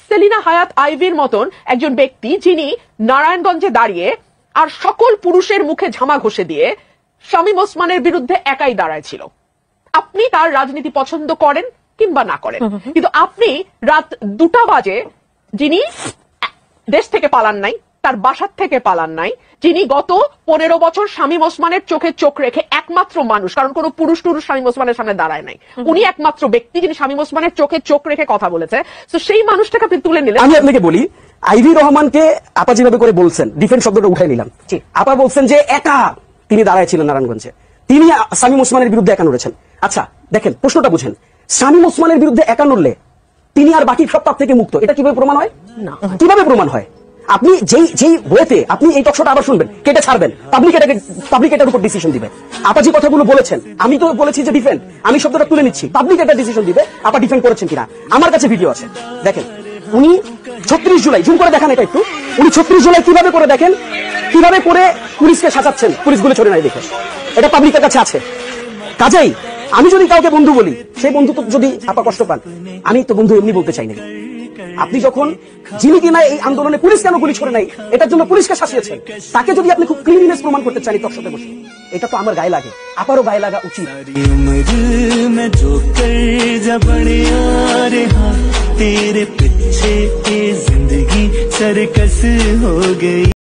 সেলিনা হায়াত আইভীর মতন একজন ব্যক্তি যিনি নারায়ণগঞ্জে দাঁড়িয়ে আর সকল পুরুষের মুখে ঝামা ঘষে দিয়ে শামীম ওসমানের বিরুদ্ধে একাই দাঁড়ায়ছিল। আপনি তার রাজনীতি পছন্দ করেন কিংবা না করেন, কিন্তু আপনি রাত 2টা বাজে যিনি দেশ থেকে পালান নাই, তার বাসার থেকে পালান নাই, যিনি গত 15 বছর শামীম ওসমানের চোখে চোখ রেখে একমাত্র মানুষ, কারণ কোন পুরুষ টুরুষ শামীম ওসমানের সামনে দাঁড়ায় নাই, উনি একমাত্র ব্যক্তি যিনি শামীম ওসমানের চোখে চোখ রেখে কথা বলেছে। তো সেই মানুষটাকে আপনি তুলে নিলেন। আমি আপনাকে বলি, আইভি রহমানকে আপা যেভাবে করে বলছেন, ডিফেন্স শব্দটা উঠাই নিলাম, আপা বলছেন যে একা তিনি দাঁড়াইছিলেন নারায়ণগঞ্জে, তিনি শামীম ওসমানের বিরুদ্ধে একা নড়েছেন। আচ্ছা দেখেন, প্রশ্নটা বুঝেন, শামীম ওসমানের বিরুদ্ধে একা নড়লে তিনি আর বাকি সব পাপ থেকে মুক্ত, এটা কিভাবে প্রমাণ হয়? না, কিভাবে প্রমাণ হয়? আপনি যেই ওয়েতে আপনি এই টকশোটা আবার শুনবেন, কেটে ছাড়বেন, পাবলিক এটার উপর ডিসিশন দিবে। আপা যে কথাগুলো বলেছেন, আমি তো বলেছি যে ডিফেন্ড, আমি শব্দটা তুলে নিচ্ছি, পাবলিক এটা ডিসিশন দিবে আপা ডিফেন্ড করেছেন কিনা। আমার কাছে ভিডিও আছে, দেখেন উনি 36 জুলাই, জুম করে দেখান এটা একটু, উনি 36 জুলাই কিভাবে করে দেখেন, কিভাবে করে পুলিশকে সাজাচ্ছেন, পুলিশগুলো ছড়ে নাই দেখে, এটা পাবলিকের কাছে আছে। কাজেই আমি যদি কাউকে বন্ধু বলি, সেই বন্ধু তো যদি আপা কষ্ট পান, আমি তো বন্ধু এমনি বলতে চাই না। আপনি যখন যিনি কিনা এই আন্দোলনে পুলিশ কেন গুলি ছড়ে নাই এটার জন্য পুলিশকে শাসিয়েছেন, তাকে যদি আপনি খুব ক্লিননেস প্রমাণ করতে চান টকশোতে বসে, এটা তো আমার গায়ে লাগে, আপারও গায়ে লাগা উচিত। तेरे पीछे जिंदगी सर्कस हो गई।